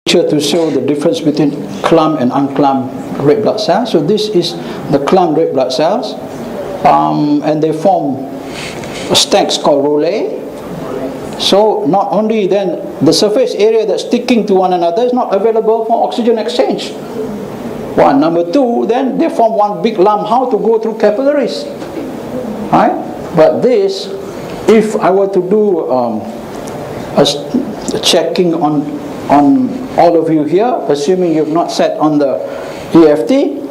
To show the difference between clumped and unclumped red blood cells. So this is the clumped red blood cells, and they form stacks called rollae. So not only then the surface area that's sticking to one another is not available for oxygen exchange. One. Number two, then they form one big lump. How to go through capillaries, right? But this, if I were to do a checking on all of you here, assuming you've not sat on the EFT,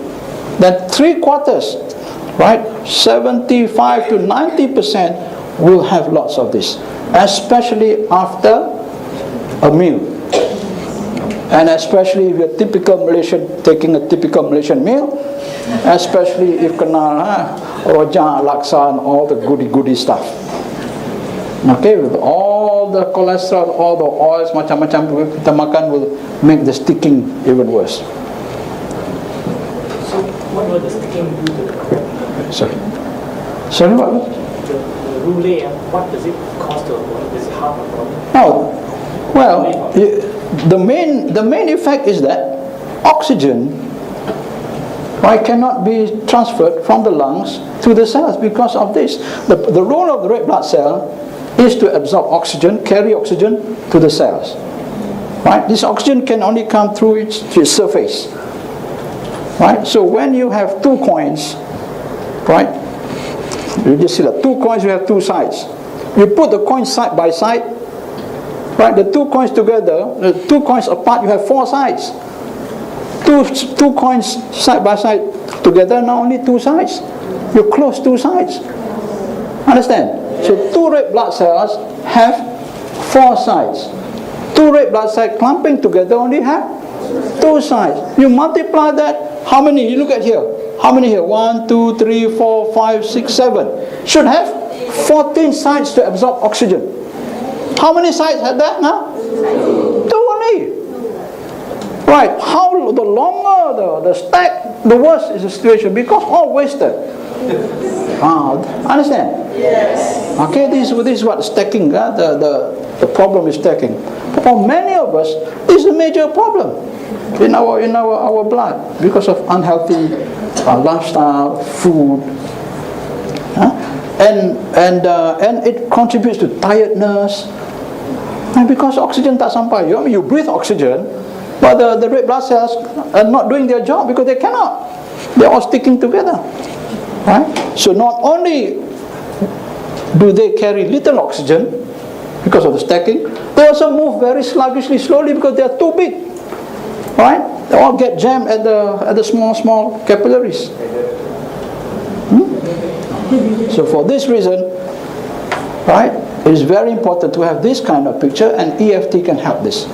then 3/4, right, 75 to 90% will have lots of this, especially after a meal, and especially if you're typical Malaysian, taking a typical Malaysian meal, especially if kenal rojak, laksa, and all the goody stuff. Okay, with all the cholesterol, all the oils, macam-macam kita makan will make the sticking even worse. So, what will the sticking do to the Sorry, what? The roulae, what does it cause to the body? Does it harm the body? Oh, well, the main effect is that oxygen, right, cannot be transferred from the lungs to the cells because of this. The role of the red blood cell is to absorb oxygen, carry oxygen to the cells. Right? This oxygen can only come through its surface. Right? So when you have two coins, right? You just see that two coins, you have two sides. You put the coins side by side, right? The two coins together, the two coins apart, you have four sides. Two coins side by side together, now only two sides. You close two sides. Understand? So two red blood cells have four sides. Two red blood cells clumping together only have two sides. You multiply that, how many? You look at here. How many here? 1, 2, 3, 4, 5, 6, 7. Should have 14 sides to absorb oxygen. How many sides had that now? Two only. Right. How the longer the stack, the worse is the situation, because all wasted. Understand? Yes. Okay, this is what stacking, the problem is stacking. For many of us, this is a major problem in our blood because of unhealthy lifestyle, food, and it contributes to tiredness, and because oxygen tak sampai. I mean, you breathe oxygen, but the red blood cells are not doing their job because they cannot. They're all sticking together. Right? So not only do they carry little oxygen because of the stacking, they also move very sluggishly, slowly, because they are too big. Right? They all get jammed at the small capillaries. So for this reason, right, it is very important to have this kind of picture, and EFT can help this.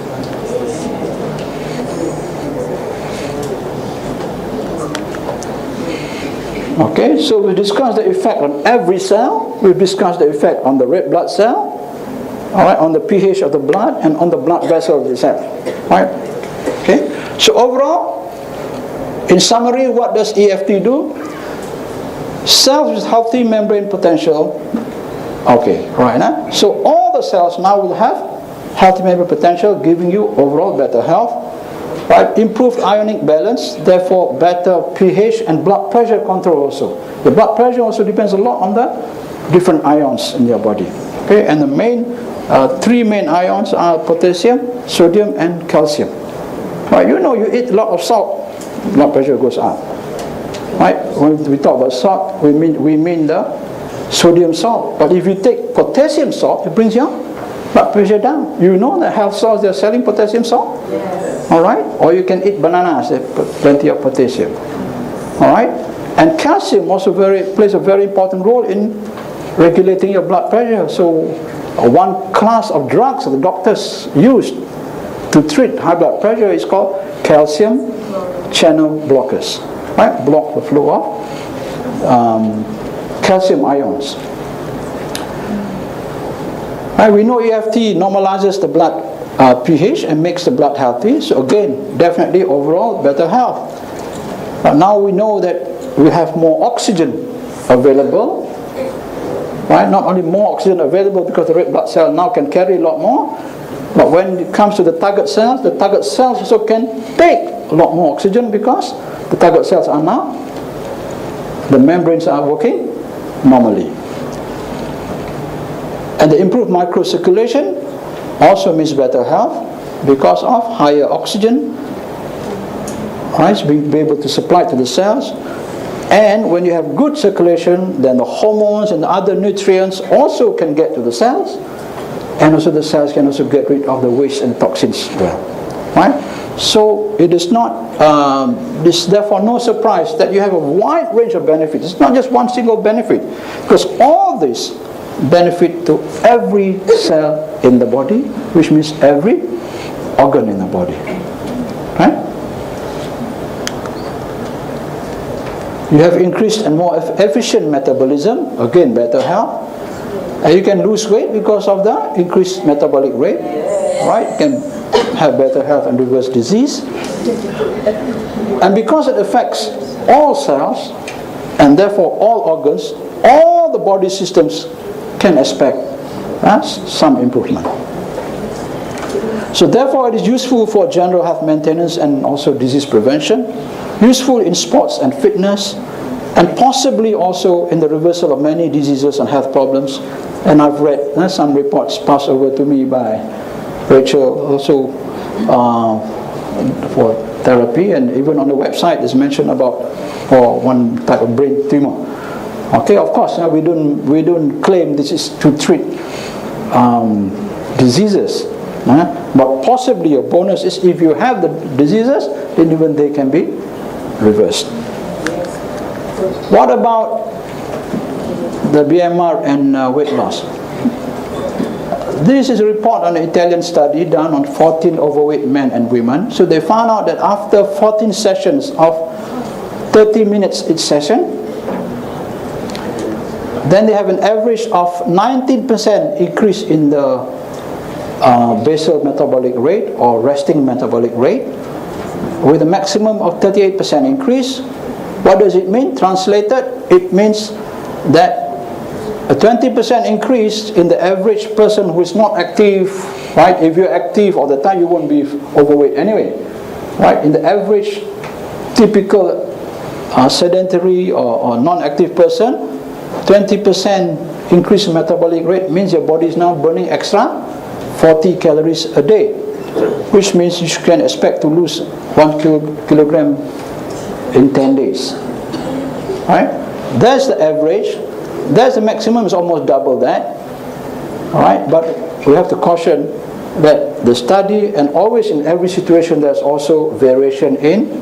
Okay, so we discussed the effect on every cell. We've discussed the effect on the red blood cell, all right, on the pH of the blood, and on the blood vessel itself. Right? Okay. So overall, in summary, what does EFT do? Cells with healthy membrane potential. Okay, right now. So all the cells now will have healthy membrane potential, giving you overall better health. Right, improved ionic balance, therefore better pH and blood pressure control also. The blood pressure also depends a lot on the different ions in your body. Okay, and the three main ions are potassium, sodium, and calcium. Right, you know, you eat a lot of salt, blood pressure goes up. Right, when we talk about salt, we mean the sodium salt. But if you take potassium salt, it brings your blood pressure down. You know the health stores, they're selling potassium salt? Yes. Alright? Or you can eat bananas, they put plenty of potassium. Alright? And calcium also plays a very important role in regulating your blood pressure. So one class of drugs that the doctors use to treat high blood pressure is called calcium channel blockers. Right? Block the flow of calcium ions. Right, we know EFT normalizes the blood pH and makes the blood healthy. So again, definitely overall better health. But now we know that we have more oxygen available. Right? Not only more oxygen available because the red blood cell now can carry a lot more, But when it comes to the target cells also can take a lot more oxygen because the target cells are now, the membranes are working normally. And the improved microcirculation also means better health because of higher oxygen, right, being able to supply to the cells. And when you have good circulation, then the hormones and the other nutrients also can get to the cells, and also the cells can also get rid of the waste and toxins as well, right? So it is not, this therefore no surprise that you have a wide range of benefits. It's not just one single benefit, because all this benefit to every cell in the body, which means every organ in the body, right? You have increased and more efficient metabolism, again better health, and you can lose weight because of the increased metabolic rate, right? You can have better health and reverse disease, and because it affects all cells and therefore all organs, all the body systems can expect some improvement. So therefore it is useful for general health maintenance and also disease prevention, useful in sports and fitness, and possibly also in the reversal of many diseases and health problems. And I've read some reports passed over to me by Rachel also for therapy, and even on the website is mentioned about one type of brain tumor. Okay, of course, we don't claim this is to treat diseases, but possibly a bonus is if you have the diseases, then even they can be reversed. What about the BMR and weight loss? This is a report on an Italian study done on 14 overweight men and women. So they found out that after 14 sessions of 30 minutes each session, then they have an average of 19% increase in the basal metabolic rate or resting metabolic rate, with a maximum of 38% increase. What does it mean? Translated, it means that a 20% increase in the average person who is not active, right? If you're active all the time, you won't be overweight anyway, right? In the average typical sedentary or non-active person, 20% increase in metabolic rate means your body is now burning extra 40 calories a day, which means you can expect to lose 1 kilogram in 10 days, right? That's the average. That's the maximum, is almost double that, all right? But we have to caution that the study, and always in every situation there's also variation in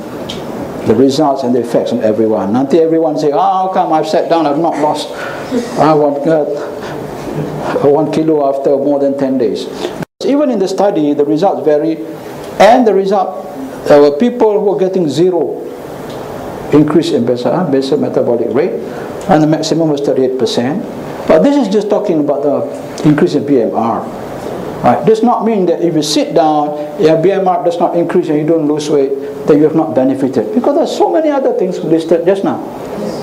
the results and the effects on everyone. Until everyone say, how come I've sat down, I've not lost 1 kilo after more than 10 days. Even in the study, the results vary, and the result, there were people who were getting 0 increase in basal metabolic rate, and the maximum was 38%. But this is just talking about the increase in BMR. Right? Does not mean that if you sit down, your BMR does not increase and you don't lose weight, that you have not benefited. Because there's so many other things listed just now.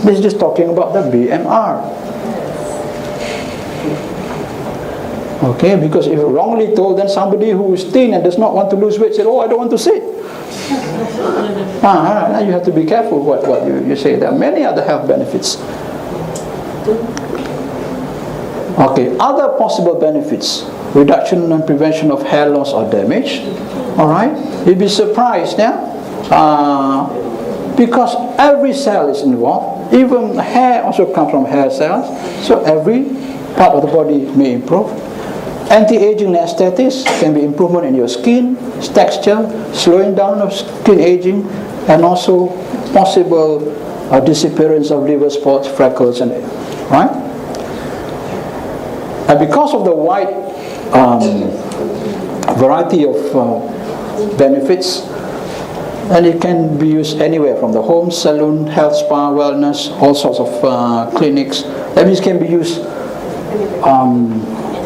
This is just talking about the BMR. Okay, because if wrongly told, then somebody who is thin and does not want to lose weight said, oh, I don't want to sit. Now you have to be careful what you say. There are many other health benefits. Okay, other possible benefits: reduction and prevention of hair loss or damage. Alright, you'd be surprised, because every cell is involved. Even hair also comes from hair cells, so every part of the body may improve. Anti-aging aesthetics can be improvement in your skin, texture, slowing down of skin aging, and also possible disappearance of liver spots, freckles, and right. And because of the wide variety of benefits, and it can be used anywhere from the home, salon, health spa, wellness, all sorts of clinics. That means it can be used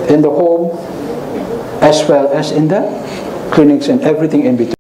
in the home as well as in the clinics and everything in between.